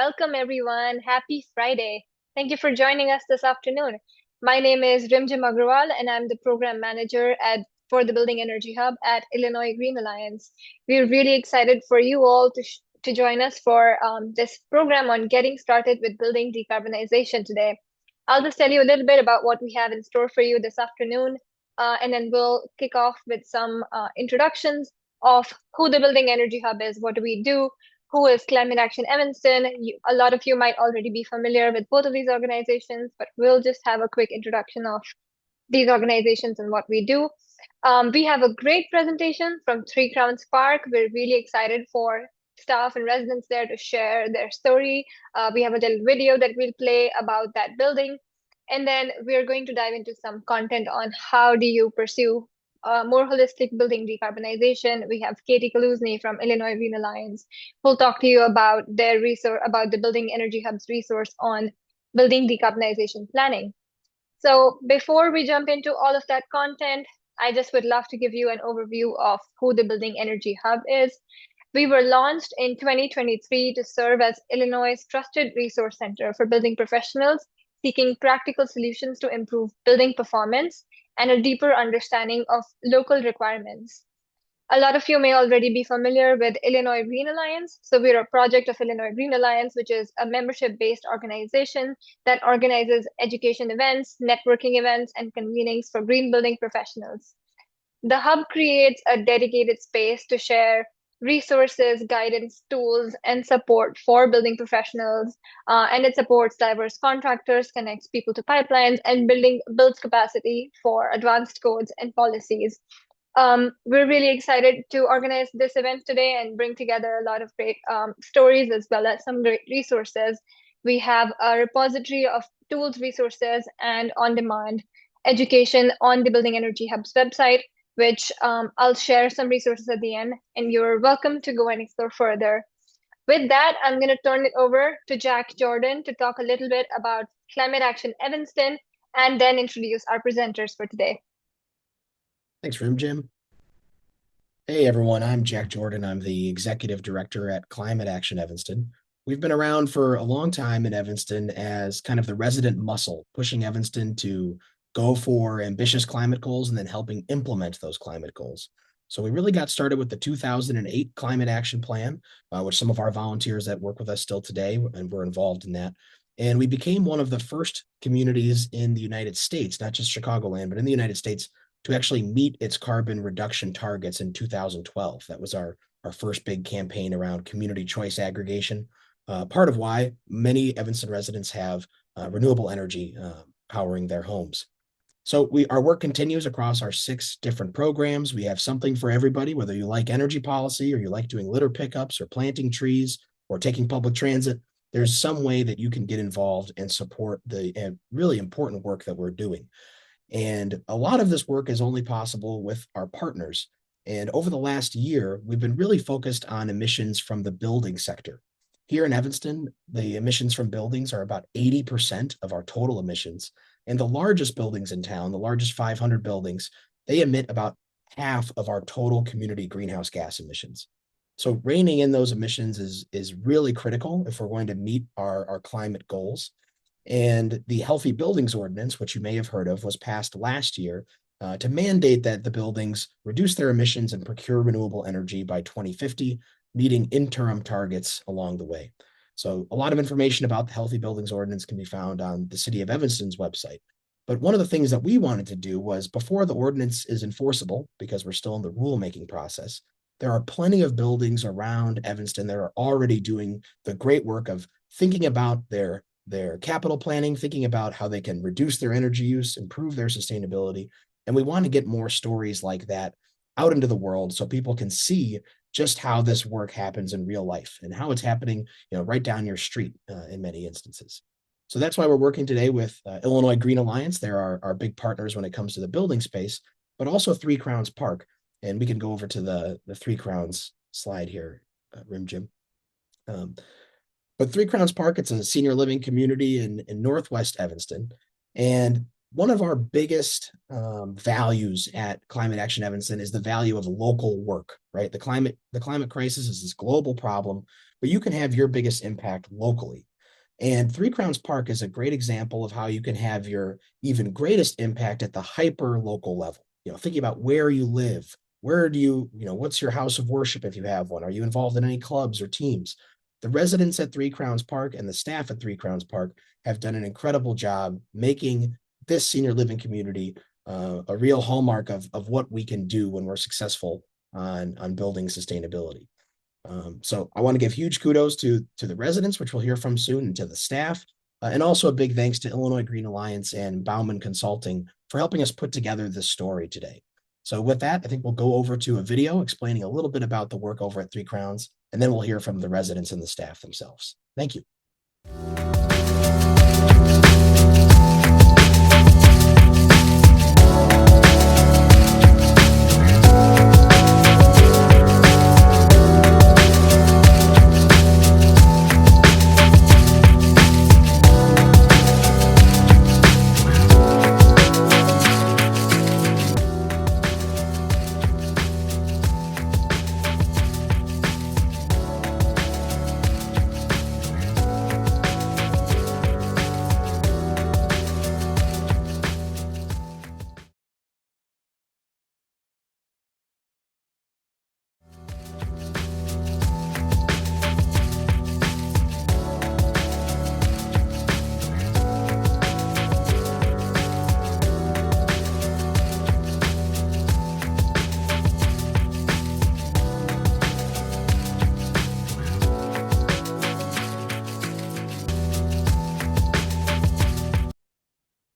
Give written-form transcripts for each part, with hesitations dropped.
Welcome, everyone. Happy Friday. Thank you for joining us this afternoon. My name is Rimjim Agrawal, and I'm the program manager for the Building Energy Hub at Illinois Green Alliance. We're really excited for you all to join us for this program on getting started with building decarbonization today. I'll just tell you a little bit about what we have in store for you this afternoon, and then we'll kick off with some introductions of who the Building Energy Hub is, what do we do, who is Climate Action Evanston. A lot of you might already be familiar with both of these organizations, but we'll just have a quick introduction of these organizations and what we do. We have a great presentation from Three Crowns Park. We're really excited for staff and residents there to share their story. We have a little video that we'll play about that building. And then we're going to dive into some content on how do you pursue more holistic building decarbonization. We have Katie Kaluzny from Illinois Green Alliance, who'll talk to you about their resource, about the Building Energy Hub's resource on building decarbonization planning. So before we jump into all of that content, I just would love to give you an overview of who the Building Energy Hub is. We were launched in 2023 to serve as Illinois' trusted resource center for building professionals seeking practical solutions to improve building performance and a deeper understanding of local requirements. A lot of you may already be familiar with Illinois Green Alliance. So we're a project of Illinois Green Alliance, which is a membership-based organization that organizes education events, networking events, and convenings for green building professionals. The hub creates a dedicated space to share resources, guidance, tools, and support for building professionals. And it supports diverse contractors, connects people to pipelines, and builds capacity for advanced codes and policies. We're really excited to organize this event today and bring together a lot of great stories as well as some great resources. We have a repository of tools, resources, and on-demand education on the Building Energy Hub's website, which I'll share some resources at the end, and you're welcome to go and explore further. With that, I'm going to turn it over to Jack Jordan to talk a little bit about Climate Action Evanston and then introduce our presenters for today. Thanks, Rim Jim. Hey, everyone. I'm Jack Jordan. I'm the executive director at Climate Action Evanston. We've been around for a long time in Evanston as kind of the resident muscle, pushing Evanston to go for ambitious climate goals and then helping implement those climate goals. So we really got started with the 2008 Climate Action Plan, which some of our volunteers that work with us still today, and we're involved in that. And we became one of the first communities in the United States, not just Chicagoland, but in the United States, to actually meet its carbon reduction targets in 2012. That was our first big campaign around community choice aggregation, part of why many Evanston residents have renewable energy powering their homes. So our work continues across our 6 different programs. We have something for everybody, whether you like energy policy or you like doing litter pickups or planting trees or taking public transit. There's some way that you can get involved and support the really important work that we're doing. And a lot of this work is only possible with our partners. And over the last year, we've been really focused on emissions from the building sector. Here in Evanston, the emissions from buildings are about 80% of our total emissions. And the largest buildings in town, the largest 500 buildings, they emit about half of our total community greenhouse gas emissions. So reining in those emissions is really critical if we're going to meet our climate goals. And the Healthy Buildings Ordinance, which you may have heard of, was passed last year to mandate that the buildings reduce their emissions and procure renewable energy by 2050, meeting interim targets along the way. So a lot of information about the Healthy Buildings Ordinance can be found on the City of Evanston's website. But one of the things that we wanted to do was, before the ordinance is enforceable, because we're still in the rulemaking process, there are plenty of buildings around Evanston that are already doing the great work of thinking about their capital planning, thinking about how they can reduce their energy use, improve their sustainability. And we want to get more stories like that out into the world so people can see just how this work happens in real life and how it's happening, right down your street in many instances. So that's why we're working today with Illinois Green Alliance. They're our big partners when it comes to the building space, but also Three Crowns Park. And we can go over to the Three Crowns slide here, Rim Jim. But Three Crowns Park, it's a senior living community in Northwest Evanston. And one of our biggest values at Climate Action Evanston is the value of local work, right? The climate crisis is this global problem. but you can have your biggest impact locally. And Three Crowns Park is a great example of how you can have your even greatest impact at the hyper local level. Thinking about where you live, where do what's your house of worship if you have one? Are you involved in any clubs or teams? The residents at Three Crowns Park and the staff at Three Crowns Park have done an incredible job making this senior living community a real hallmark of what we can do when we're successful on building sustainability. So I want to give huge kudos to the residents, which we'll hear from soon, and to the staff, and also a big thanks to Illinois Green Alliance and Bauman Consulting for helping us put together this story today. So with that, I think we'll go over to a video explaining a little bit about the work over at Three Crowns, and then we'll hear from the residents and the staff themselves. Thank you.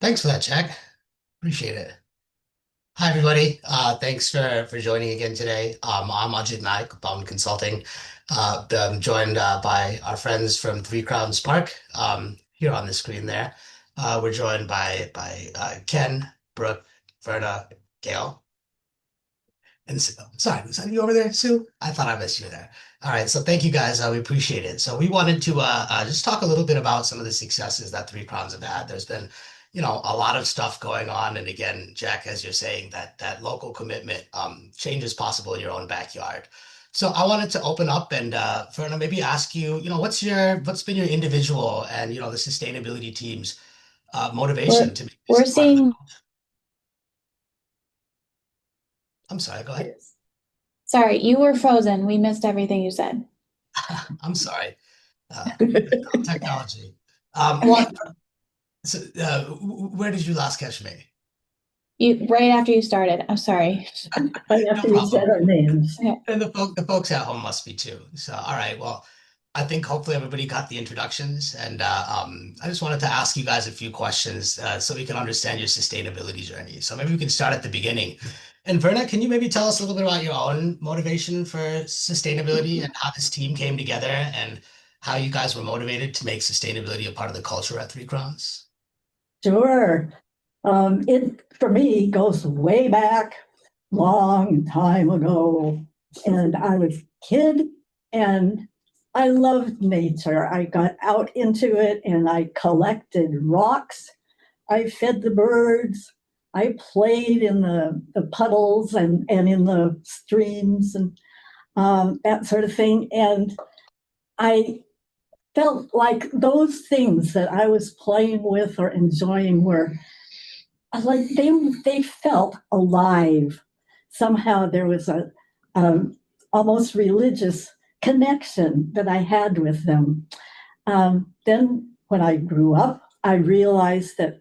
Thanks for that, Jack. Appreciate it. Hi, everybody. Thanks for joining again today. I'm Ajit Naik, Bauman Consulting. I'm joined by our friends from Three Crowns Park here on the screen there. We're joined by Ken, Brooke, Verna, Gail. And sorry, was that you over there, Sue? I thought I missed you there. All right, so thank you guys. We appreciate it. So we wanted to just talk a little bit about some of the successes that Three Crowns have had. There's been, a lot of stuff going on. And again, Jack, as you're saying, that local commitment, change is possible in your own backyard. So I wanted to open up and Verna, maybe ask you, what's been your individual and the sustainability team's motivation to make this We're part of the. seeing, I'm sorry, go ahead. sorry, you were frozen. We missed everything you said. I'm sorry. Technology. Well, so, where did you last catch me? You right after you started. I'm sorry. Right after we said our names. And the folks at home must be too. So, all right. Well, I think hopefully everybody got the introductions, and I just wanted to ask you guys a few questions so we can understand your sustainability journey. So maybe we can start at the beginning. And Verna, can you maybe tell us a little bit about your own motivation for sustainability and how this team came together and how you guys were motivated to make sustainability a part of the culture at Three Crowns? Sure. It, for me, goes way back, long time ago. And I was a kid and I loved nature. I got out into it and I collected rocks. I fed the birds. I played in the puddles and in the streams and that sort of thing. And I felt like those things that I was playing with or enjoying were like they felt alive. Somehow there was a almost religious connection that I had with them. Then when I grew up, I realized that,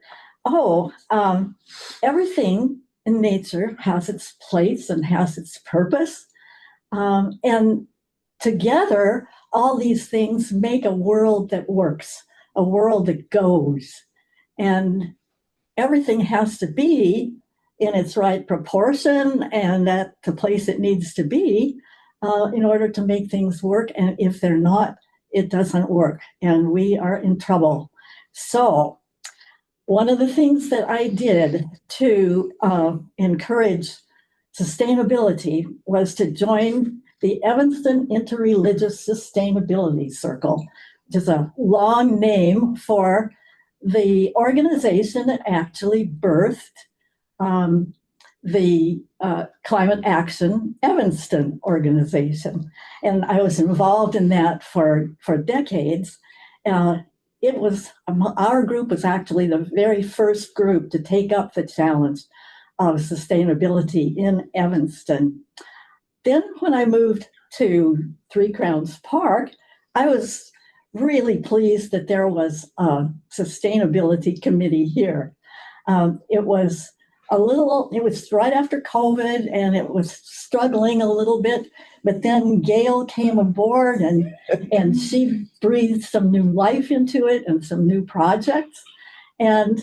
everything in nature has its place and has its purpose. And together, all these things make a world that works, a world that goes. And everything has to be in its right proportion and at the place it needs to be in order to make things work. And if they're not, it doesn't work. And we are in trouble. So one of the things that I did to encourage sustainability was to join the Evanston Interreligious Sustainability Circle, which is a long name for the organization that actually birthed the Climate Action Evanston organization. And I was involved in that for decades. It was, our group was actually the very first group to take up the challenge of sustainability in Evanston. Then when I moved to Three Crowns Park, I was really pleased that there was a sustainability committee here. It was right after COVID and it was struggling a little bit, but then Gail came aboard and she breathed some new life into it and some new projects. And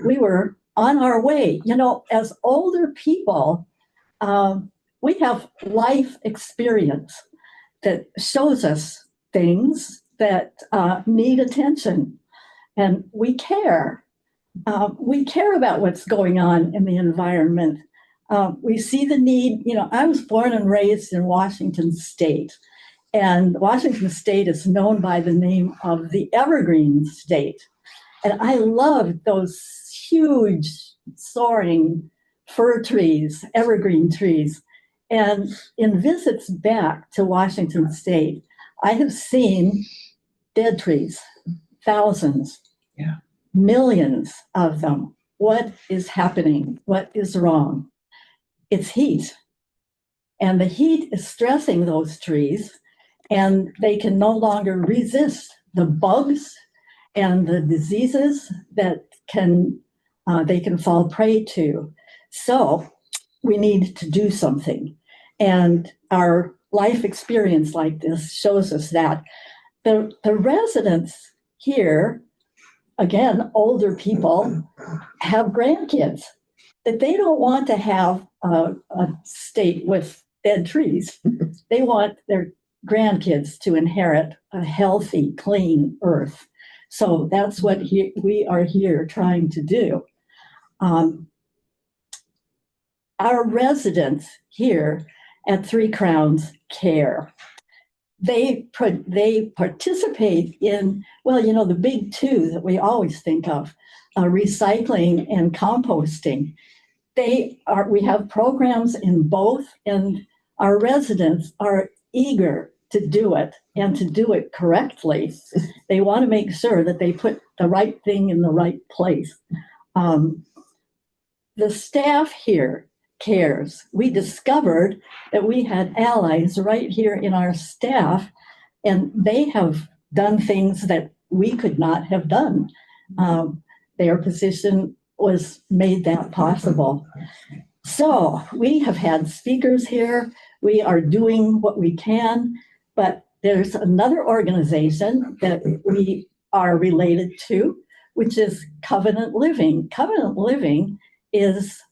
we were on our way. You know, as older people, we have life experience that shows us things that need attention, and we care. We care about what's going on in the environment. We see the need. You know, I was born and raised in Washington State, and Washington State is known by the name of the Evergreen State. And I love those huge, soaring fir trees, evergreen trees. And in visits back to Washington State, I have seen dead trees, thousands, millions of them. What is happening? What is wrong? It's heat. And the heat is stressing those trees, and they can no longer resist the bugs and the diseases that they can fall prey to. So we need to do something. And our life experience like this shows us that. The residents here, again, older people, have grandkids, that they don't want to have a state with dead trees. They want their grandkids to inherit a healthy, clean earth. So that's what we are here trying to do. Our residents here at Three Crowns care. They participate in, well, you know, the big two that we always think of, recycling and composting. We have programs in both, and our residents are eager to do it and to do it correctly. They want to make sure that they put the right thing in the right place. The staff here cares. We discovered that we had allies right here in our staff, and they have done things that we could not have done. Their position was made that possible. So we have had speakers here. We are doing what we can, but there's another organization that we are related to, which is Covenant Living. Covenant Living is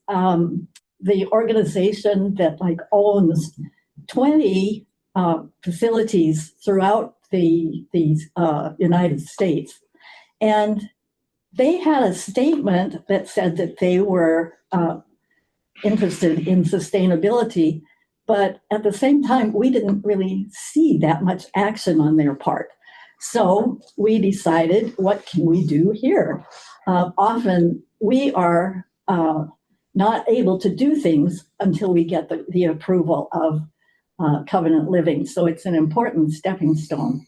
the organization that owns 20 facilities throughout the United States. And they had a statement that said that they were interested in sustainability, but at the same time, we didn't really see that much action on their part. So we decided, what can we do here? Often we are not able to do things until we get the approval of Covenant Living. So it's an important stepping stone.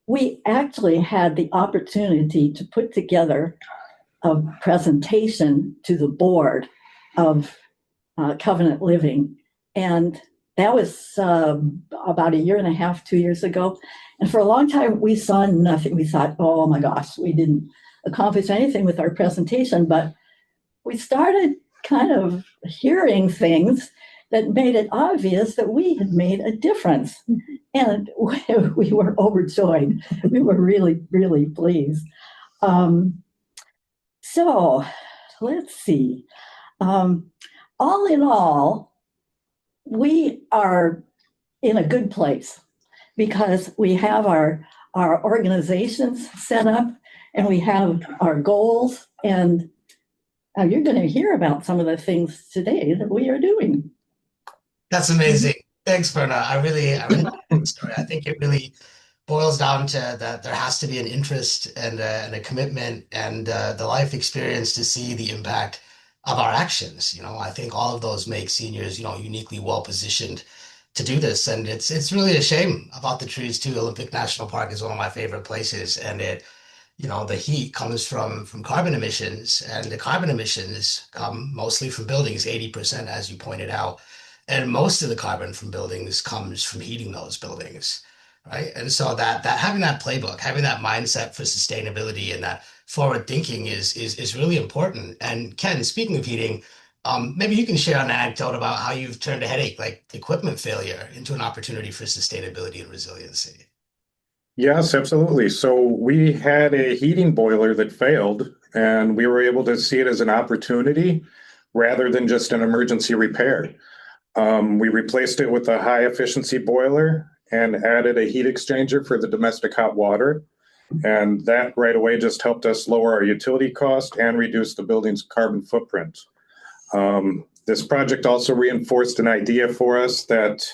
We actually had the opportunity to put together a presentation to the board of Covenant Living. And that was about a year and a half, 2 years ago. And for a long time, we saw nothing. We thought, oh my gosh, we didn't accomplish anything with our presentation. But we started kind of hearing things that made it obvious that we had made a difference. And we were overjoyed. We were really, really pleased. So let's see. All in all, we are in a good place because we have our organizations set up and we have our goals. And you're going to hear about some of the things today that we are doing. That's amazing. Thanks, Berna. I really like the story. I think it really boils down to that there has to be an interest and a commitment and the life experience to see the impact of our actions. I think all of those make seniors, uniquely well positioned to do this. And it's really a shame about the trees too. Olympic National Park is one of my favorite places, and the heat comes from carbon emissions, and the carbon emissions come mostly from buildings, 80%, as you pointed out. And most of the carbon from buildings comes from heating those buildings, right? And so that having that playbook, having that mindset for sustainability and that forward thinking is really important. And Ken, speaking of heating, maybe you can share an anecdote about how you've turned a headache like equipment failure into an opportunity for sustainability and resiliency. Yes, absolutely. So we had a heating boiler that failed, and we were able to see it as an opportunity rather than just an emergency repair. We replaced it with a high efficiency boiler and added a heat exchanger for the domestic hot water. And that right away just helped us lower our utility cost and reduce the building's carbon footprint. This project also reinforced an idea for us that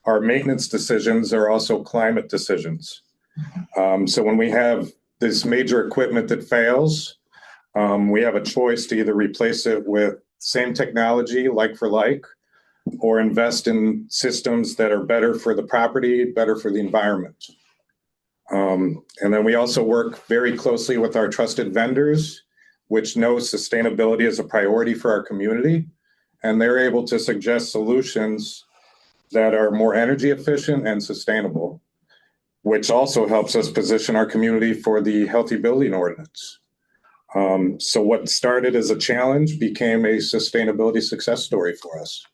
our maintenance decisions are also climate decisions. So when we have this major equipment that fails, we have a choice to either replace it with same technology, like for like, or invest in systems that are better for the property, better for the environment. And then we also work very closely with our trusted vendors, which know sustainability is a priority for our community, and they're able to suggest solutions that are more energy efficient and sustainable, which also helps us position our community for the healthy building ordinance. So what started as a challenge became a sustainability success story for us.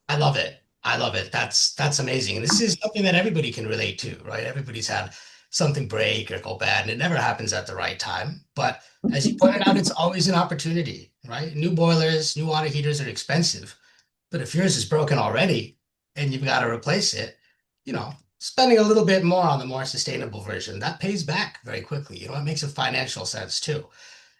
I love it. I love it. That's amazing. And this is something that everybody can relate to, right? Everybody's had something break or go bad, and it never happens at the right time. But as you pointed out, it's always an opportunity, right? New boilers, new water heaters are expensive. But if yours is broken already and you've got to replace it, spending a little bit more on the more sustainable version, that pays back very quickly. It makes a financial sense too.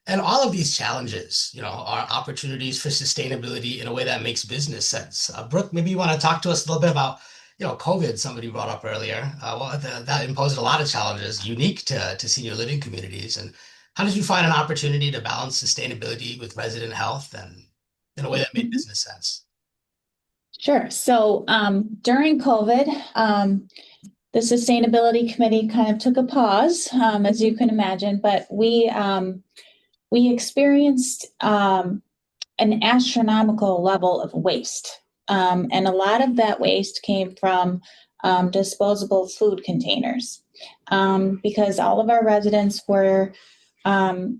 And all of these challenges, are opportunities for sustainability in a way that makes business sense. Brooke, maybe you want to talk to us a little bit about, COVID, somebody brought up earlier. That imposed a lot of challenges unique to senior living communities. And how did you find an opportunity to balance sustainability with resident health and in a way that made business sense? Sure. So during COVID, the sustainability committee kind of took a pause, as you can imagine, but we experienced an astronomical level of waste. And a lot of that waste came from disposable food containers, because all of our residents were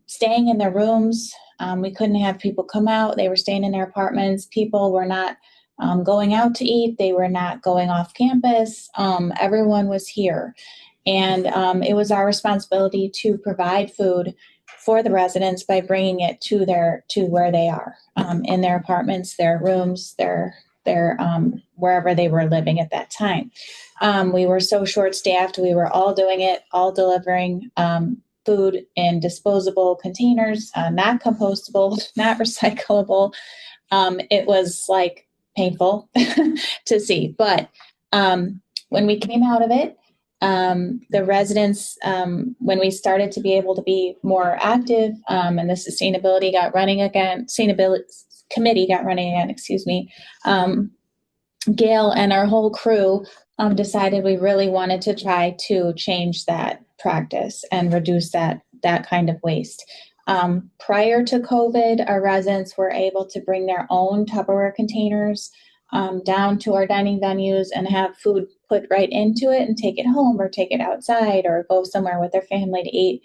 staying in their rooms. We couldn't have people come out. They were staying in their apartments. People were not going out to eat. They were not going off campus. Everyone was here. And it was our responsibility to provide food for the residents by bringing it to where they are, in their apartments, their rooms, their wherever they were living at that time. We were so short-staffed. We were all doing it, all delivering food in disposable containers, not compostable, not recyclable. It was like painful to see. But when we came out of it, the residents, when we started to be able to be more active, and the sustainability committee got running again, excuse me, Gail and our whole crew decided we really wanted to try to change that practice and reduce that kind of waste. Prior to COVID, our residents were able to bring their own Tupperware containers down to our dining venues and have food put right into it and take it home or take it outside or go somewhere with their family to eat.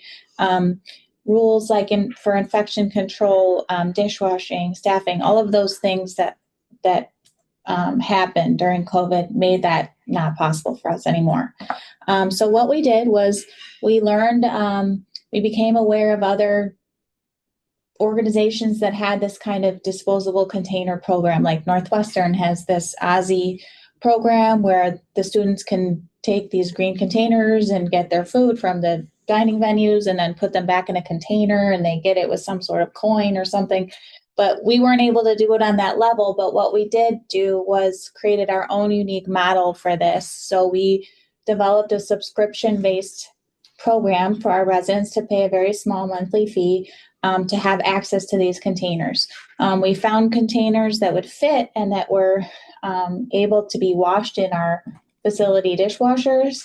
Rules like for infection control, dishwashing, staffing, all of those things that happened during COVID made that not possible for us anymore. So what we did was we learned, we became aware of other organizations that had this kind of disposable container program. Like Northwestern has this OZI program where the students can take these green containers and get their food from the dining venues and then put them back in a container, and they get it with some sort of coin or something. But we weren't able to do it on that level. But what we did do was created our own unique model for this. So we developed a subscription-based program for our residents to pay a very small monthly fee to have access to these containers. We found containers that would fit and that were able to be washed in our facility dishwashers,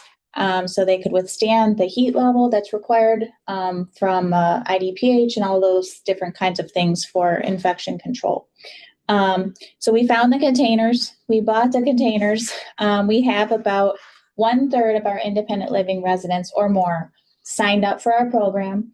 so they could withstand the heat level that's required from IDPH and all those different kinds of things for infection control. So we found the containers, we bought the containers. We have about 1/3 of our independent living residents or more signed up for our program.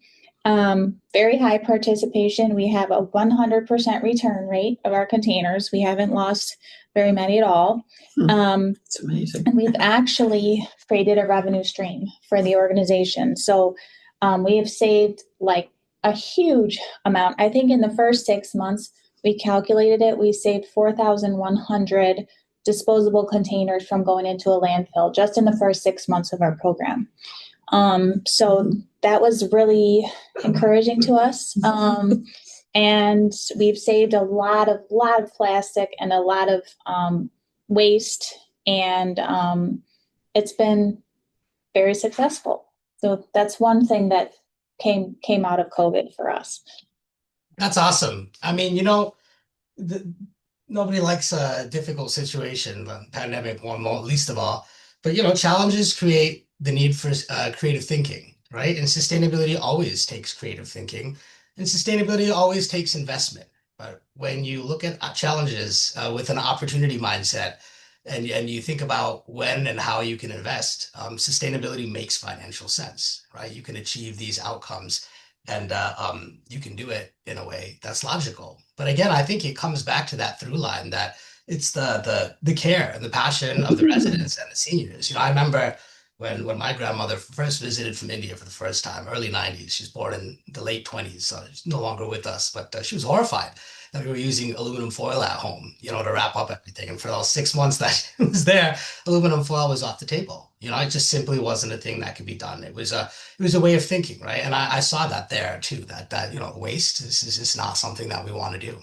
Very high participation. We have a 100% return rate of our containers. We haven't lost very many at all. It's amazing. And we've actually created a revenue stream for the organization. So we have saved like a huge amount. I think in the first 6 months, we calculated it, we saved 4,100 disposable containers from going into a landfill just in the first 6 months of our program. So that was really encouraging to us. And we've saved a lot of plastic and a lot of waste, and it's been very successful. So that's one thing that came out of COVID for us. That's awesome. I mean, nobody likes a difficult situation, the pandemic, one more, least of all. But, challenges create the need for creative thinking, right? And sustainability always takes creative thinking, and sustainability always takes investment. But when you look at challenges with an opportunity mindset, and you think about when and how you can invest, sustainability makes financial sense, right? You can achieve these outcomes, and you can do it in a way that's logical. But again, I think it comes back to that through line that it's the care and the passion of the residents and the seniors. I remember when my grandmother first visited from India for the first time, early 90s. She's born in the late 20s, so she's no longer with us, but she was horrified that we were using aluminum foil at home, to wrap up everything. And for those 6 months that she was there, aluminum foil was off the table. It just simply wasn't a thing that could be done. It was a way of thinking, right? And I saw that there too, that waste is just not something that we want to do.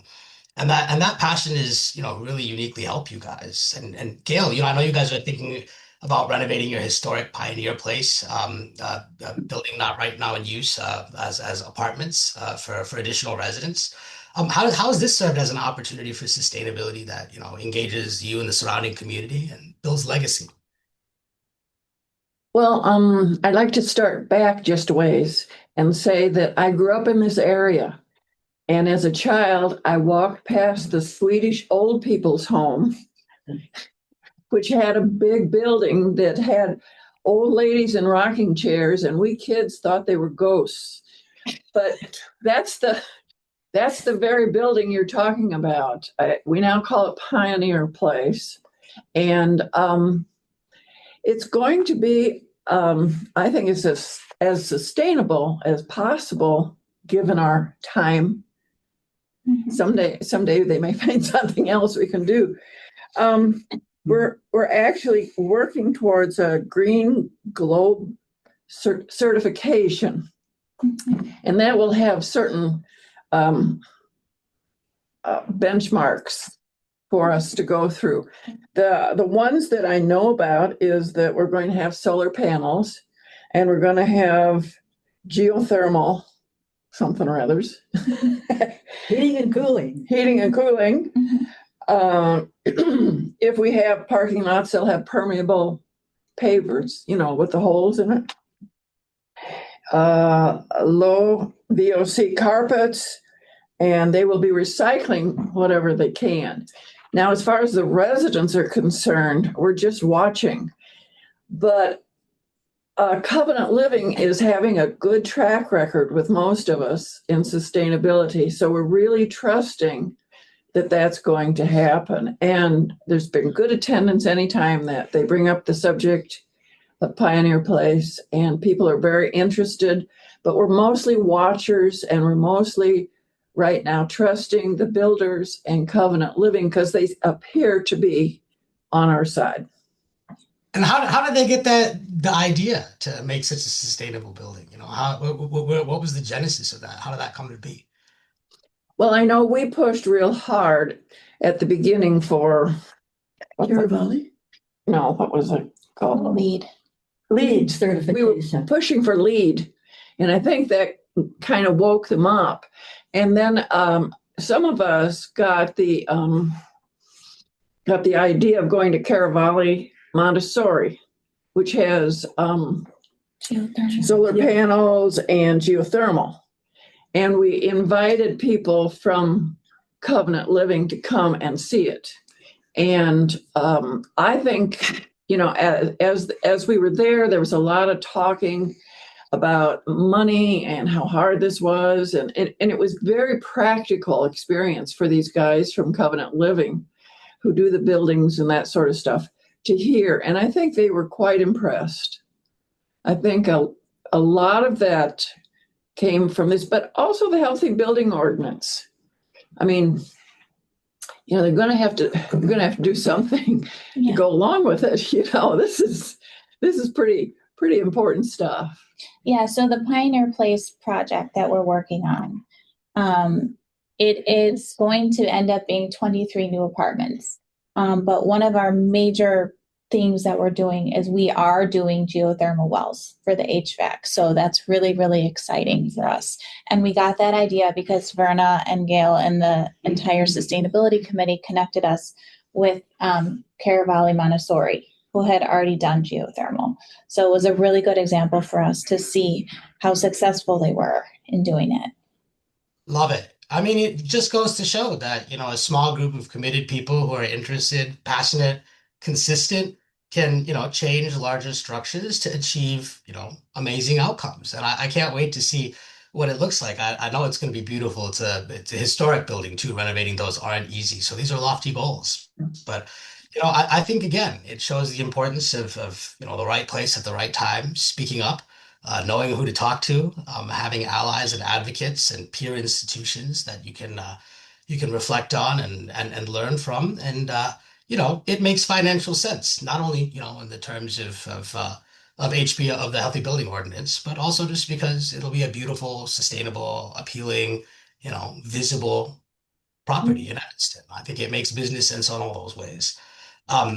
And that passion is, really uniquely help you guys. And Gail, I know you guys are thinking about renovating your historic Pioneer Place, building that right now in use as apartments for additional residents. How has this served as an opportunity for sustainability that engages you and the surrounding community and builds legacy? Well, I'd like to start back just a ways and say that I grew up in this area. And as a child, I walked past the Swedish old people's home, which had a big building that had old ladies in rocking chairs, and we kids thought they were ghosts. But that's the very building you're talking about. We now call it Pioneer Place. And it's going to be, I think, it's as sustainable as possible given our time. Mm-hmm. Someday they may find something else we can do. We're actually working towards a Green Globe certification, mm-hmm. and that will have certain benchmarks for us to go through. The ones that I know about is that we're going to have solar panels, and we're going to have geothermal something or others. Heating and cooling. Mm-hmm. If we have parking lots, they'll have permeable pavers, with the holes in it. Low VOC carpets, and they will be recycling whatever they can. Now, as far as the residents are concerned, we're just watching. But Covenant Living is having a good track record with most of us in sustainability. So we're really trusting that that's going to happen. And there's been good attendance anytime that they bring up the subject of Pioneer Place, and people are very interested. But we're mostly watchers, and we're mostly right now trusting the builders and Covenant Living because they appear to be on our side. And how did they get the idea to make such a sustainable building? What was the genesis of that? How did that come to be? Well, I know we pushed real hard at the beginning for Pure Valley. No, what was it called? LEED certification. We were pushing for LEED, and I think that kind of woke them up. And then some of us got the idea of going to Caravali Montessori, which has solar panels and geothermal. And we invited people from Covenant Living to come and see it. And I think, as we were there was a lot of talking about money and how hard this was. And it was very practical experience for these guys from Covenant Living who do the buildings and that sort of stuff to hear. And I think they were quite impressed. I think a lot of that came from this, but also the Healthy Building Ordinance. I mean, they're going to have to do something to go along with it. This is pretty important stuff. Yeah. So the Pioneer Place project that we're working on, it is going to end up being 23 new apartments. But one of our major themes that we're doing is we are doing geothermal wells for the HVAC. So that's really, really exciting for us. And we got that idea because Verna and Gail and the entire sustainability committee connected us with Caravali Montessori, who had already done geothermal. So it was a really good example for us to see how successful they were in doing it. Love it. I mean, it just goes to show that, a small group of committed people who are interested, passionate, consistent can, change larger structures to achieve, amazing outcomes. And I can't wait to see what it looks like. I know it's going to be beautiful. It's a historic building too. Renovating those aren't easy. So these are lofty goals. But, I think, again, it shows the importance of the right place at the right time, speaking up, knowing who to talk to, having allies and advocates and peer institutions that you can reflect on and learn from. And, it makes financial sense, not only, in the terms of HB, of the Healthy Building Ordinance, but also just because it'll be a beautiful, sustainable, appealing, visible property in Evanston. I think it makes business sense on all those ways.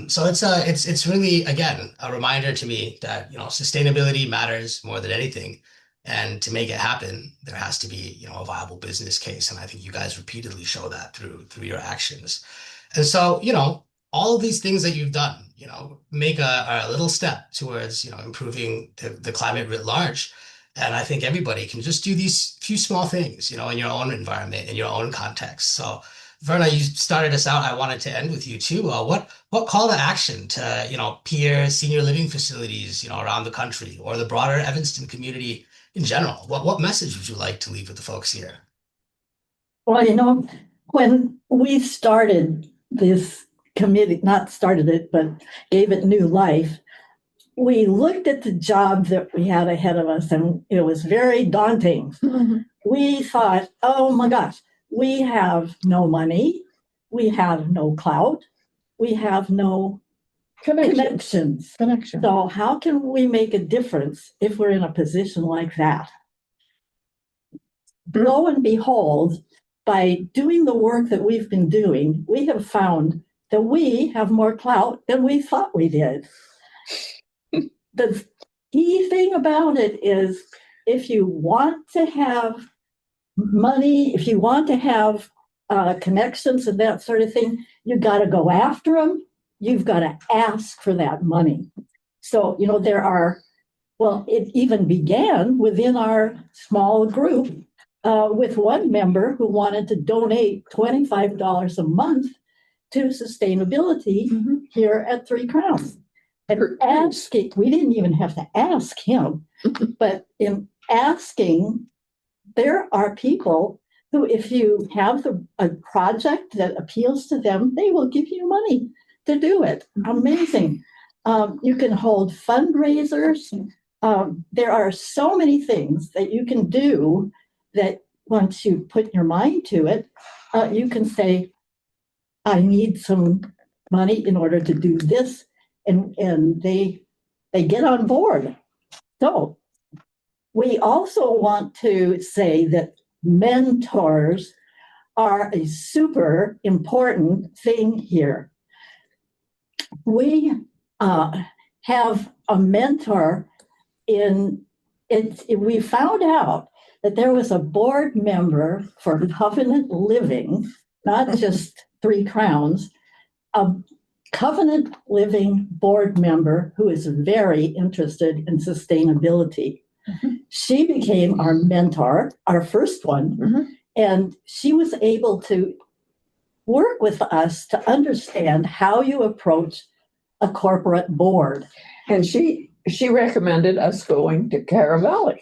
So it's really, again, a reminder to me that, sustainability matters more than anything. And to make it happen, there has to be, a viable business case. And I think you guys repeatedly show that through your actions. And so, all of these things that you've done, make a little step towards, improving the climate writ large. And I think everybody can just do these few small things, in your own environment, in your own context. So Verna, you started us out. I wanted to end with you too. What call to action to, peer senior living facilities, around the country or the broader Evanston community in general? What message would you like to leave with the folks here? Well, when we started this committee, not started it, but gave it new life, we looked at the job that we had ahead of us, and it was very daunting. Mm-hmm. We thought, oh my gosh, we have no money, we have no clout, we have no connections. So how can we make a difference if we're in a position like that? Lo and behold, by doing the work that we've been doing, we have found that we have more clout than we thought we did. The key thing about it is, if you want to have money, if you want to have connections and that sort of thing, you got to go after them. You've got to ask for that money. So, it even began within our small group with one member who wanted to donate $25 a month to sustainability here at 3 Crowns. And asking, we didn't even have to ask him, but in asking, there are people who, if you have a project that appeals to them, they will give you money to do it. Amazing. You can hold fundraisers. There are so many things that you can do that once you put your mind to it, you can say, I need some money in order to do this. And they get on board. So we also want to say that mentors are a super important thing here. We have a mentor we found out that there was a board member for Covenant Living, not just Three Crowns, a Covenant Living board member who is very interested in sustainability. She became our mentor, our first one, and she was able to work with us to understand how you approach a corporate board. And she recommended us going to Caravali.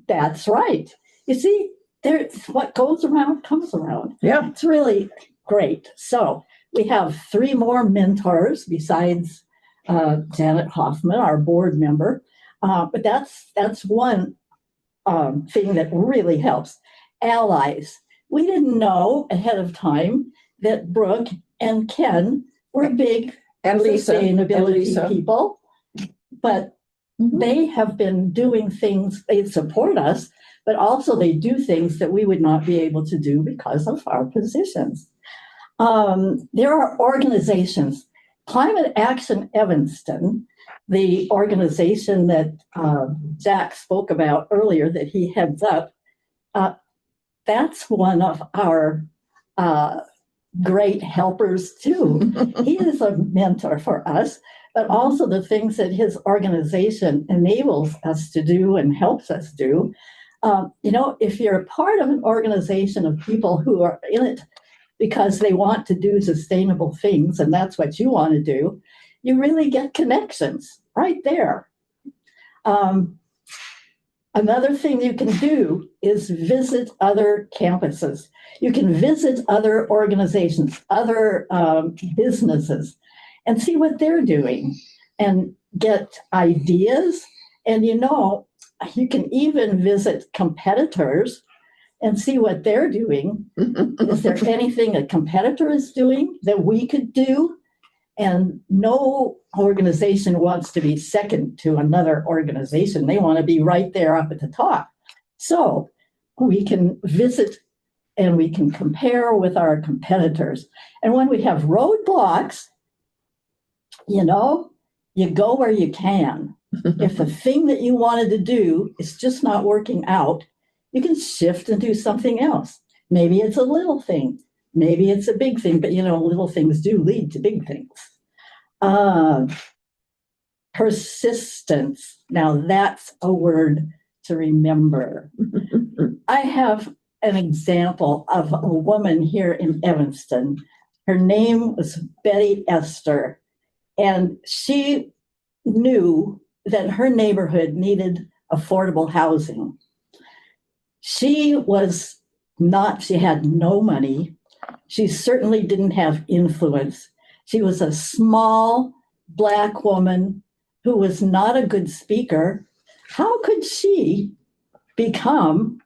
That's right. You see, there's what goes around comes around. Yeah. It's really great. So we have 3 more mentors besides Janet Hoffman, our board member. But that's one thing that really helps. Allies. We didn't know ahead of time that Brooke and Ken were big And Lisa. sustainability people, but they have been doing things, they support us, but also they do things that we would not be able to do because of our positions. There are organizations, Climate Action Evanston, the organization that Jack spoke about earlier that he heads up, that's one of our great helpers too. He is a mentor for us, but also the things that his organization enables us to do and helps us do. If you're a part of an organization of people who are in it because they want to do sustainable things, and that's what you want to do, you really get connections right there. Another thing you can do is visit other campuses. You can visit other organizations, other businesses, and see what they're doing and get ideas. And you can even visit competitors and see what they're doing. Is there anything a competitor is doing that we could do? And no organization wants to be second to another organization. They want to be right there up at the top. So we can visit and we can compare with our competitors. And when we have roadblocks, you go where you can. If the thing that you wanted to do is just not working out, you can shift and do something else. Maybe it's a little thing. Maybe it's a big thing, but little things do lead to big things. Persistence. Now that's a word to remember. I have an example of a woman here in Evanston. Her name was Betty Esther, and she knew that her neighborhood needed affordable housing. She had no money. She certainly didn't have influence. She was a small Black woman who was not a good speaker. How could she become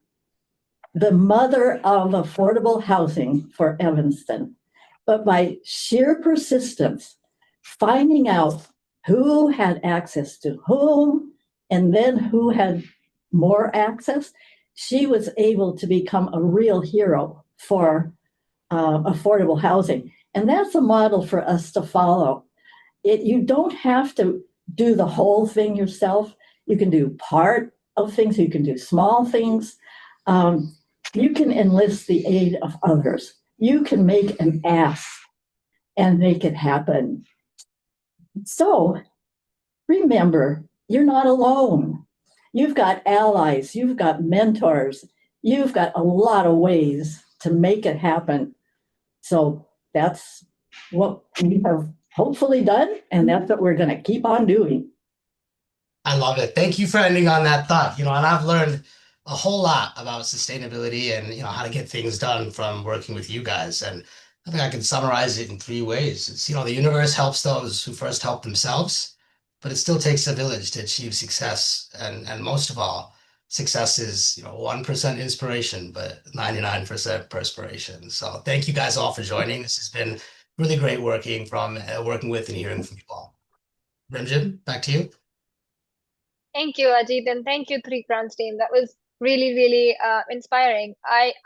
the mother of affordable housing for Evanston? But by sheer persistence, finding out who had access to whom, and then who had more access, she was able to become a real hero for affordable housing. And that's a model for us to follow. You don't have to do the whole thing yourself. You can do part of things. You can do small things. You can enlist the aid of others. You can make an ask and make it happen. So remember, you're not alone. You've got allies. You've got mentors. You've got a lot of ways to make it happen. So that's what we have hopefully done, and that's what we're going to keep on doing. I love it. Thank you for ending on that thought. And I've learned a whole lot about sustainability and, how to get things done from working with you guys. And I think I can summarize it in 3 ways. It's, the universe helps those who first help themselves, but it still takes a village to achieve success. And most of all, success is, 1% inspiration, but 99% perspiration. So thank you guys all for joining. This has been really great working with and hearing from you all. Rimjin, back to you. Thank you, Ajit, and thank you, Three Crowns team. That was really, really inspiring.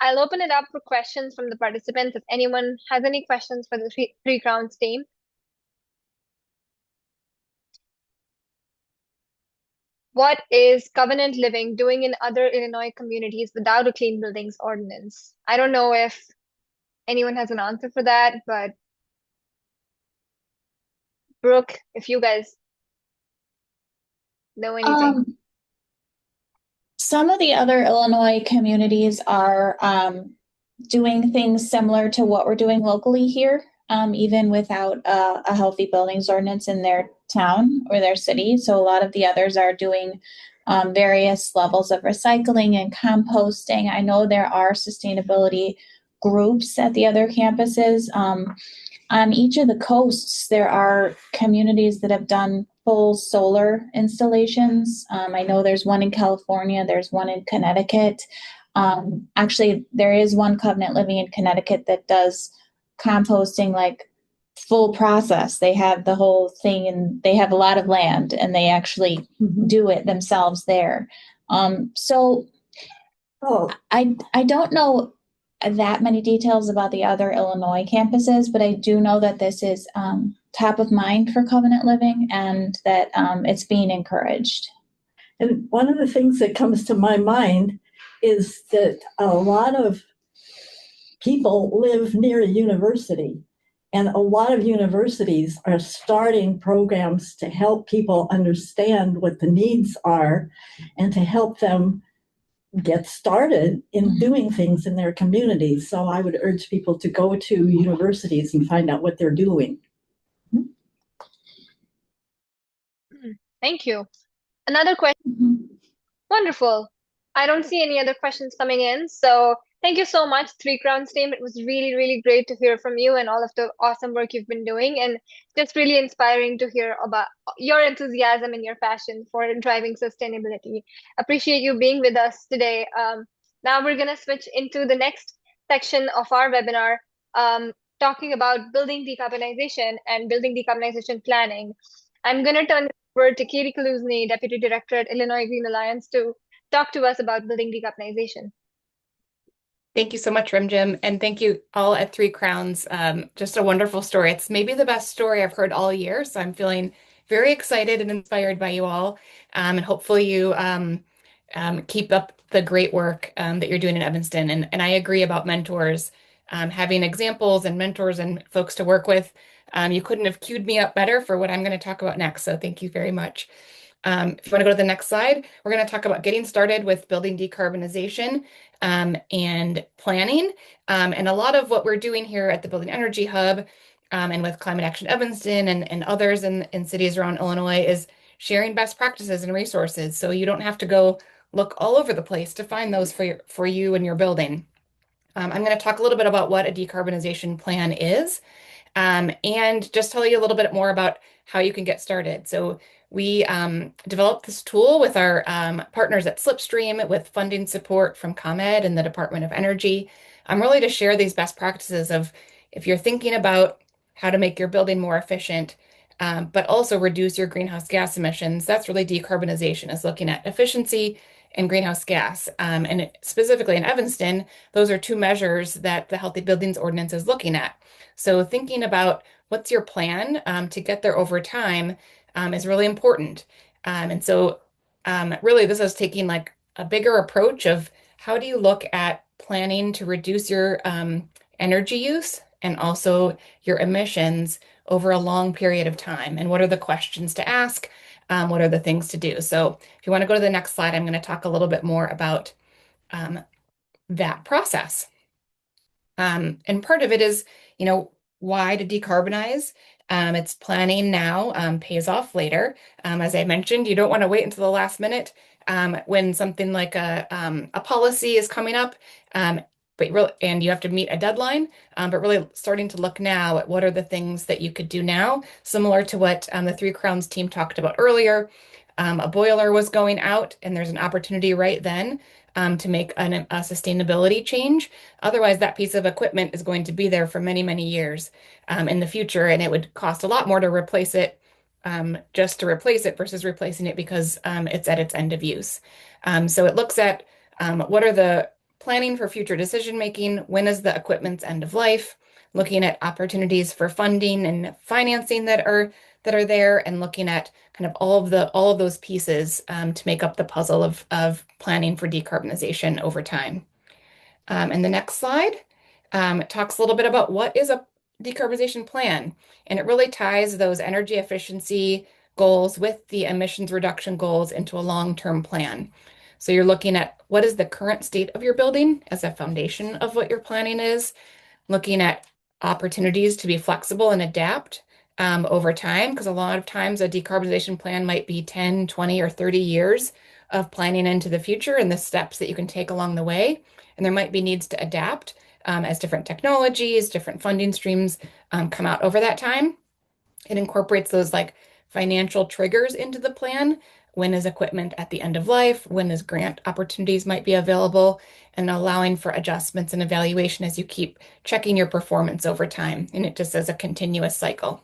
I'll open it up for questions from the participants. If anyone has any questions for the Three Crowns team. what is Covenant Living doing in other Illinois communities without a clean buildings ordinance? I don't know if anyone has an answer for that, but Brooke, if you guys know anything. Some of the other Illinois communities are doing things similar to what we're doing locally here, even without a healthy buildings ordinance in their town or their city. So a lot of the others are doing various levels of recycling and composting. I know there are sustainability groups at the other campuses. On each of the coasts, there are communities that have done full solar installations. I know there's one in California, there's one in Connecticut. Actually, there is one Covenant Living in Connecticut that does composting like full process. They have the whole thing and they have a lot of land and they actually do it themselves there. I don't know that many details about the other Illinois campuses, but I do know that this is top of mind for Covenant Living and that it's being encouraged. And one of the things that comes to my mind is that a lot of people live near a university, and a lot of universities are starting programs to help people understand what the needs are and to help them get started in doing things in their communities. So I would urge people to go to universities and find out what they're doing. Thank you. Another question. Wonderful. I don't see any other questions coming in. So thank you so much, Three Crowns team. It was really, really great to hear from you and all of the awesome work you've been doing, and just really inspiring to hear about your enthusiasm and your passion for driving sustainability. Appreciate you being with us today. Now we're going to switch into the next section of our webinar, talking about building decarbonization and building decarbonization planning. I'm going to turn it over to Katie Kaluzny, Deputy Director at Illinois Green Alliance, to talk to us about building decarbonization. Thank you so much, Rimjim, and thank you all at Three Crowns. Just a wonderful story. It's maybe the best story I've heard all year, so I'm feeling very excited and inspired by you all, and hopefully you keep up the great work that you're doing in Evanston. And I agree about mentors, having examples and mentors and folks to work with. You couldn't have queued me up better for what I'm going to talk about next, so thank you very much. If you want to go to the next slide, we're going to talk about getting started with building decarbonization and planning. And a lot of what we're doing here at the Building Energy Hub and with Climate Action Evanston and others in cities around Illinois is sharing best practices and resources. So you don't have to go look all over the place to find those for you and your building. I'm going to talk a little bit about what a decarbonization plan is. And just tell you a little bit more about how you can get started. So we developed this tool with our partners at Slipstream with funding support from ComEd and the Department of Energy. Really to share these best practices of if you're thinking about how to make your building more efficient, but also reduce your greenhouse gas emissions. That's really decarbonization, is looking at efficiency and greenhouse gas. And specifically in Evanston, those are two measures that the Healthy Buildings Ordinance is looking at. So thinking about what's your plan to get there over time is really important. And so really this is taking like a bigger approach of how do you look at planning to reduce your energy use and also your emissions over a long period of time, and what are the questions to ask, what are the things to do. So if you want to go to the next slide, I'm going to talk a little bit more about that process. And part of it is, why to decarbonize. It's planning now, pays off later. As I mentioned, you don't want to wait until the last minute when something like a policy is coming up, and you have to meet a deadline, but really starting to look now at what are the things that you could do now, similar to what the Three Crowns team talked about earlier. A boiler was going out, and there's an opportunity right then to make a sustainability change. Otherwise, that piece of equipment is going to be there for many, many years in the future, and it would cost a lot more to replace it, just to replace it versus replacing it because it's at its end of use. So it looks at what are the planning for future decision making, when is the equipment's end of life, looking at opportunities for funding and financing that that are there and looking at kind of all of those pieces to make up the puzzle of planning for decarbonization over time. And the next slide talks a little bit about what is a decarbonization plan, and it really ties those energy efficiency goals with the emissions reduction goals into a long-term plan. So you're looking at what is the current state of your building as a foundation of what your planning is, looking at opportunities to be flexible and adapt over time, because a lot of times a decarbonization plan might be 10, 20, or 30 years of planning into the future and the steps that you can take along the way. And there might be needs to adapt as different technologies, different funding streams come out over that time. It incorporates those like financial triggers into the plan. When is equipment at the end of life? When is grant opportunities might be available? And allowing for adjustments and evaluation as you keep checking your performance over time. And it just as a continuous cycle.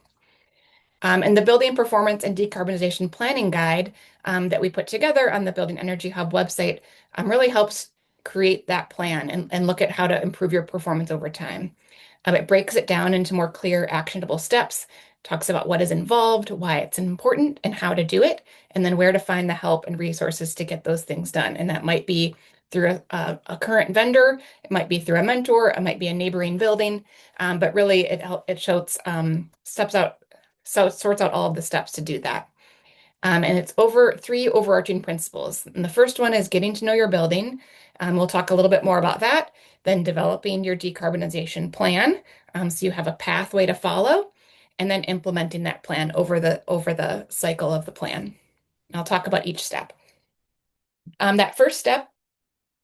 And the Building Performance and Decarbonization Planning Guide that we put together on the Building Energy Hub website really helps create that plan and look at how to improve your performance over time. It breaks it down into more clear, actionable steps, talks about what is involved, why it's important, and how to do it, and then where to find the help and resources to get those things done. And that might be through a current vendor, it might be through a mentor, it might be a neighboring building, but really it shows steps out, so it sorts out all of the steps to do that. And it's over 3 overarching principles. And the first one is getting to know your building. We'll talk a little bit more about that. Then developing your decarbonization plan, so you have a pathway to follow, and then implementing that plan over the cycle of the plan. I'll talk about each step. That first step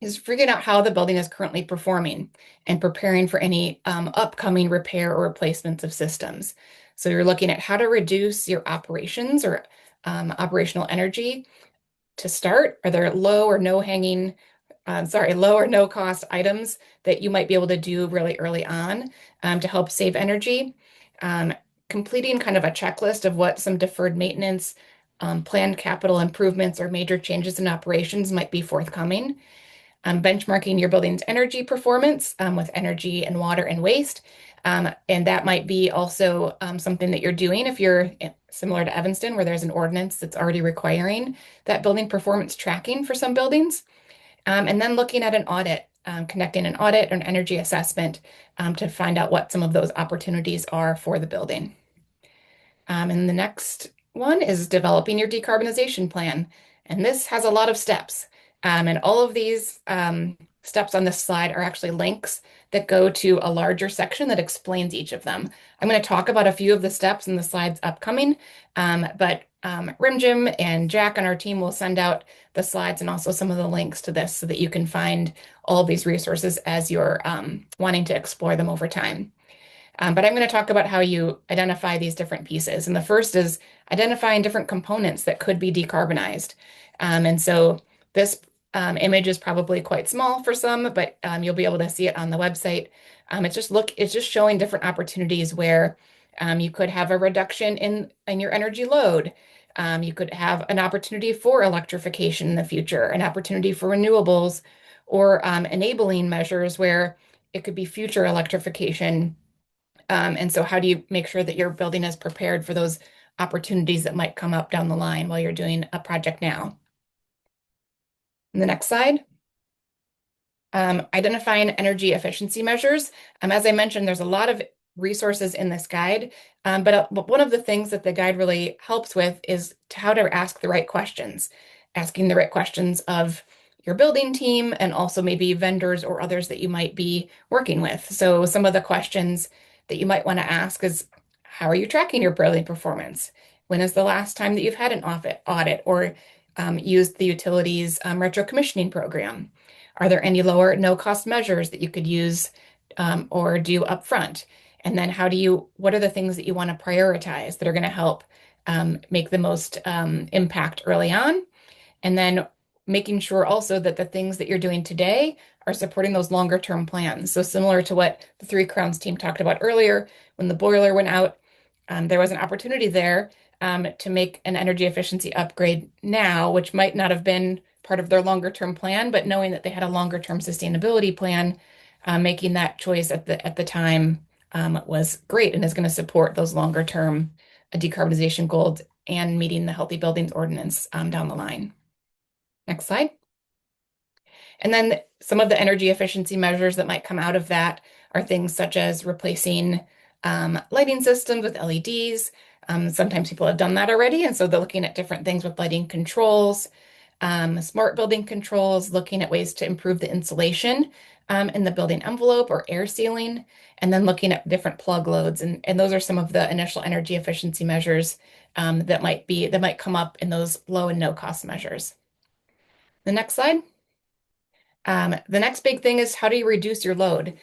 is figuring out how the building is currently performing and preparing for any upcoming repair or replacements of systems. So you're looking at how to reduce your operations or operational energy to start. Are there low or no cost items that you might be able to do really early on to help save energy? Completing kind of a checklist of what some deferred maintenance, planned capital improvements, or major changes in operations might be forthcoming. Benchmarking your building's energy performance with energy and water and waste. And that might be also something that you're doing if you're similar to Evanston, where there's an ordinance that's already requiring that building performance tracking for some buildings. And then looking at an audit, connecting an audit or an energy assessment to find out what some of those opportunities are for the building. And the next one is developing your decarbonization plan. And this has a lot of steps. And all of these steps on this slide are actually links that go to a larger section that explains each of them. I'm going to talk about a few of the steps in the slides upcoming, but Rimjim and Jack on our team will send out the slides and also some of the links to this so that you can find all of these resources as you're wanting to explore them over time. But I'm going to talk about how you identify these different pieces. And the first is identifying different components that could be decarbonized. And so this image is probably quite small for some, but you'll be able to see it on the website. It's just showing different opportunities where you could have a reduction in your energy load. You could have an opportunity for electrification in the future, an opportunity for renewables, or enabling measures where it could be future electrification. And so how do you make sure that your building is prepared for those opportunities that might come up down the line while you're doing a project now? And the next slide. Identifying energy efficiency measures. As I mentioned, there's a lot of resources in this guide, but one of the things that the guide really helps with is how to ask the right questions, asking the right questions of your building team and also maybe vendors or others that you might be working with. So some of the questions that you might want to ask is, how are you tracking your building performance? When is the last time that you've had an audit or used the utilities retro commissioning program? Are there any lower no-cost measures that you could use or do upfront? And then what are the things that you want to prioritize that are going to help make the most impact early on? And then making sure also that the things that you're doing today are supporting those longer term plans. So similar to what the Three Crowns team talked about earlier, when the boiler went out, there was an opportunity there to make an energy efficiency upgrade now, which might not have been part of their longer term plan, but knowing that they had a longer term sustainability plan, making that choice at the time was great and is going to support those longer term a decarbonization goal and meeting the Healthy Buildings Ordinance down the line. Next slide. And then some of the energy efficiency measures that might come out of that are things such as replacing lighting systems with LEDs. Sometimes people have done that already, and so they're looking at different things with lighting controls, smart building controls, looking at ways to improve the insulation in the building envelope or air sealing, and then looking at different plug loads. And those are some of the initial energy efficiency measures that might come up in those low and no cost measures. The next slide. The next big thing is, how do you reduce your load?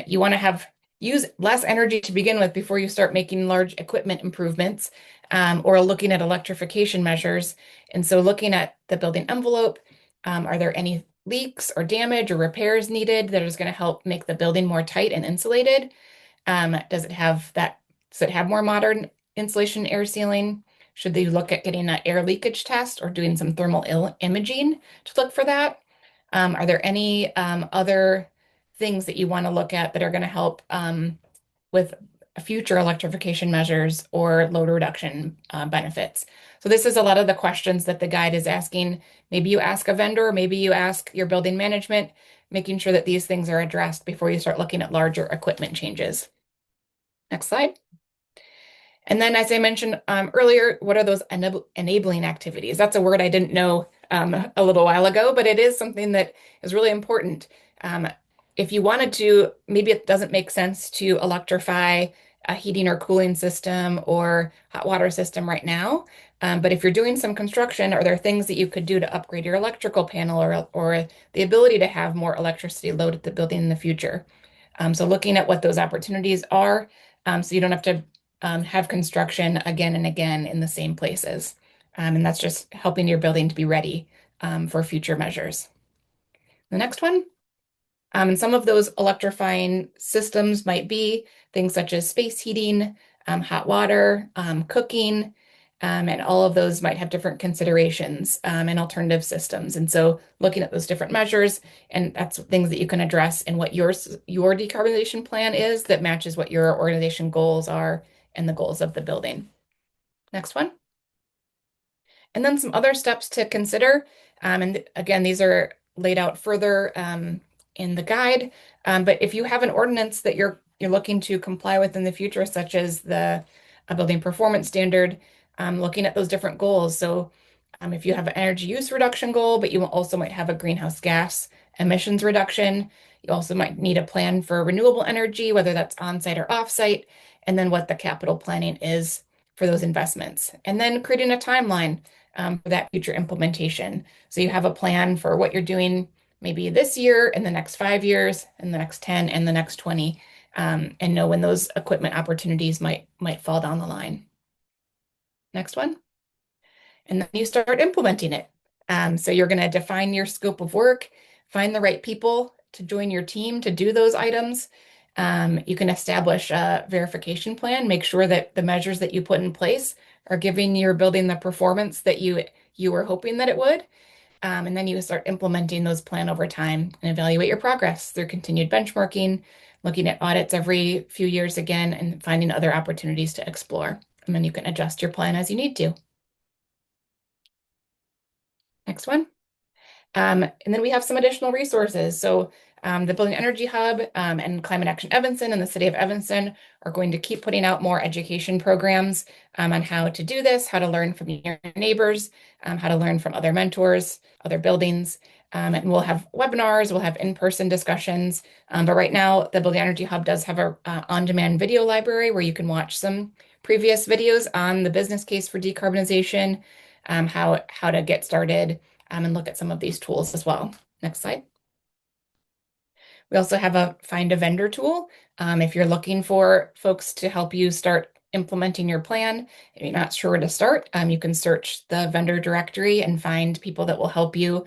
You want to use less energy to begin with before you start making large equipment improvements, or looking at electrification measures. And so looking at the building envelope, are there any leaks or damage or repairs needed that is going to help make the building more tight and insulated? Does it have more modern insulation, air sealing? Should they look at getting an air leakage test or doing some thermal imaging to look for that? Are there any other things that you want to look at that are going to help with future electrification measures or load reduction benefits? So this is a lot of the questions that the guide is asking. Maybe you ask a vendor, maybe you ask your building management, making sure that these things are addressed before you start looking at larger equipment changes. Next slide. And then, as I mentioned earlier, what are those enabling activities? That's a word I didn't know a little while ago, but it is something that is really important. If you wanted to, maybe it doesn't make sense to electrify a heating or cooling system or hot water system right now. But if you're doing some construction, are there things that you could do to upgrade your electrical panel or the ability to have more electricity load at the building in the future? So looking at what those opportunities are, so you don't have to have construction again and again in the same places. And that's just helping your building to be ready for future measures. The next one. And some of those electrifying systems might be things such as space heating, hot water, cooking, and all of those might have different considerations and alternative systems. And so looking at those different measures, and that's things that you can address in what your decarbonization plan is that matches what your organization goals are and the goals of the building. Next one. And then some other steps to consider. And again, these are laid out further in the guide. But if you have an ordinance that you're looking to comply with in the future, such as the Building Performance Standard, looking at those different goals. So if you have an energy use reduction goal, but you also might have a greenhouse gas emissions reduction, you also might need a plan for renewable energy, whether that's on-site or off-site, and then what the capital planning is for those investments. And then creating a timeline for that future implementation. So you have a plan for what you're doing maybe this year, in the next 5 years, in the next 10, and the next 20, and know when those equipment opportunities might fall down the line. Next one. And then you start implementing it. So you're going to define your scope of work, find the right people to join your team to do those items. You can establish a verification plan, make sure that the measures that you put in place are giving your building the performance that you were hoping that it would. And then you start implementing those plan over time and evaluate your progress through continued benchmarking, looking at audits every few years again, and finding other opportunities to explore. And then you can adjust your plan as you need to. Next one. And then we have some additional resources. So the Building Energy Hub and Climate Action Evanston and the City of Evanston are going to keep putting out more education programs on how to do this, how to learn from your neighbors, how to learn from other mentors, other buildings. And we'll have webinars, we'll have in-person discussions. But right now, the Building Energy Hub does have a on-demand video library where you can watch some previous videos on the business case for decarbonization, how to get started, and look at some of these tools as well. Next slide. We also have a find a vendor tool. If you're looking for folks to help you start implementing your plan, if you're not sure where to start, you can search the vendor directory and find people that will help you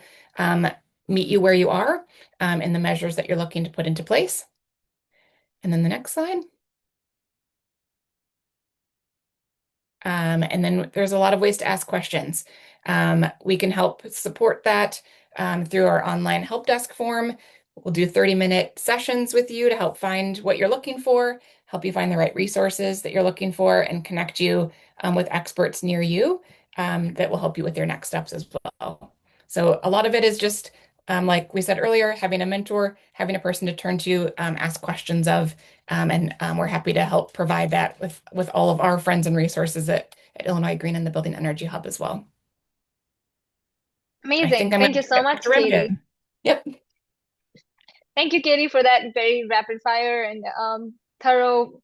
meet you where you are in the measures that you're looking to put into place. And then the next slide. And then there's a lot of ways to ask questions. We can help support that through our online help desk form. We'll do 30-minute sessions with you to help find what you're looking for, help you find the right resources that you're looking for, and connect you with experts near you that will help you with your next steps as well. So a lot of it is just, like we said earlier, having a mentor, having a person to turn to, ask questions of, and we're happy to help provide that with all of our friends and resources at Illinois Green and the Building Energy Hub as well. I think Amazing. I'm Thank going you to so much, Katie. Yep. Thank you, Katie, for that very rapid fire and thorough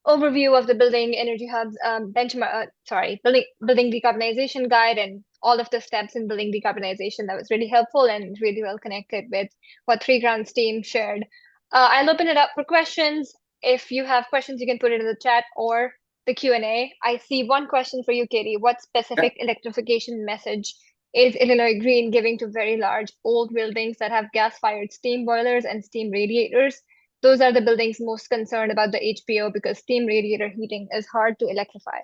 overview of the Building Energy Hub's building decarbonization guide and all of the steps in building decarbonization. That was really helpful and really well connected with what Three Grounds team shared. I'll open it up for questions. If you have questions, you can put it in the chat or the Q&A. I see one question for you, Katie. What specific electrification message is Illinois Green giving to very large old buildings that have gas-fired steam boilers and steam radiators? Those are the buildings most concerned about the HPO because steam radiator heating is hard to electrify.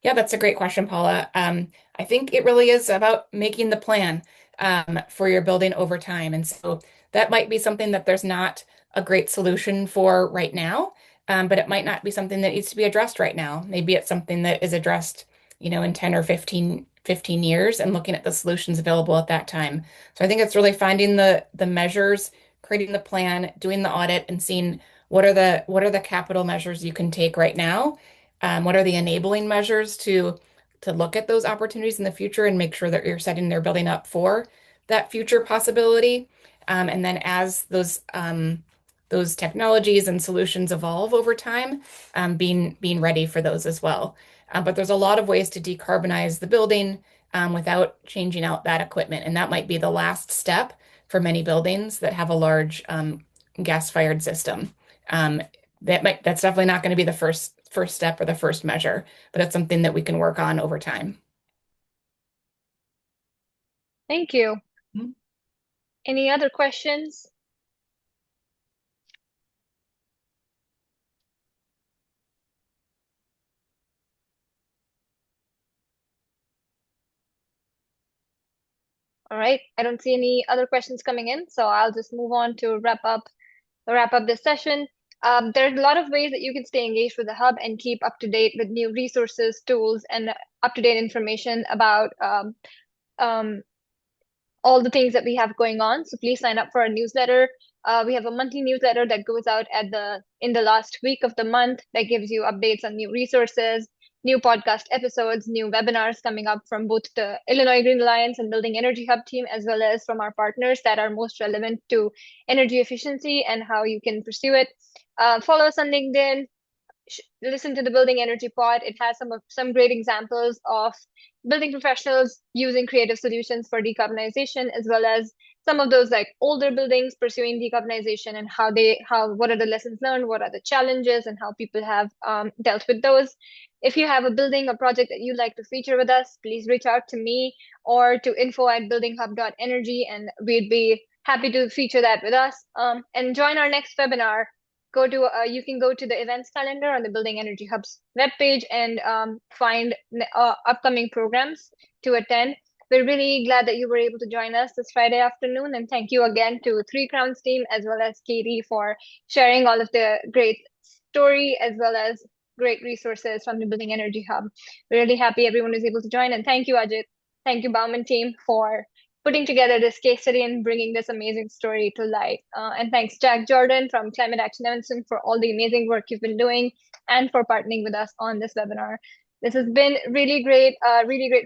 Yeah, that's a great question, Paula. I think it really is about making the plan for your building over time. And so that might be something that there's not a great solution for right now, but it might not be something that needs to be addressed right now. Maybe it's something that is addressed, in 10 or 15 years and looking at the solutions available at that time. So I think it's really finding the measures, creating the plan, doing the audit, and seeing what are the capital measures you can take right now. What are the enabling measures to look at those opportunities in the future and make sure that you're setting their building up for that future possibility? And then as those technologies and solutions evolve over time, being ready for those as well. But there's a lot of ways to decarbonize the building without changing out that equipment, and that might be the last step for many buildings that have a large gas-fired system. That's definitely not going to be the first step or the first measure, but it's something that we can work on over time. Thank you. Any other questions? All right, I don't see any other questions coming in, so I'll just move on to wrap up this session. There's a lot of ways that you can stay engaged with the hub and keep up to date with new resources, tools, and up-to-date information about all the things that we have going on. So please sign up for our newsletter. We have a monthly newsletter that goes out in the last week of the month that gives you updates on new resources, new podcast episodes, new webinars coming up from both the Illinois Green Alliance and Building Energy Hub team, as well as from our partners that are most relevant to energy efficiency and how you can pursue it. Follow us on LinkedIn. Listen to the Building Energy Pod. It has some great examples of building professionals using creative solutions for decarbonization, as well as some of those like older buildings pursuing decarbonization and what are the lessons learned, what are the challenges, and how people have dealt with those. If you have a building or project that you'd like to feature with us, please reach out to me or to info@buildinghub.energy, and we'd be happy to feature that with us. And join our next webinar. You can go to the events calendar on the Building Energy Hub's webpage and find upcoming programs to attend. We're really glad that you were able to join us this Friday afternoon, and thank you again to Three Crowns team as well as Katie for sharing all of the great story as well as great resources from the Building Energy Hub. We're really happy everyone was able to join, and thank you, Ajit. Thank you, Bauman team, for putting together this case study and bringing this amazing story to light. And thanks, Jack Jordan from Climate Action Evanston, for all the amazing work you've been doing and for partnering with us on this webinar. This has been really great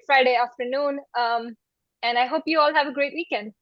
Friday afternoon. And I hope you all have a great weekend.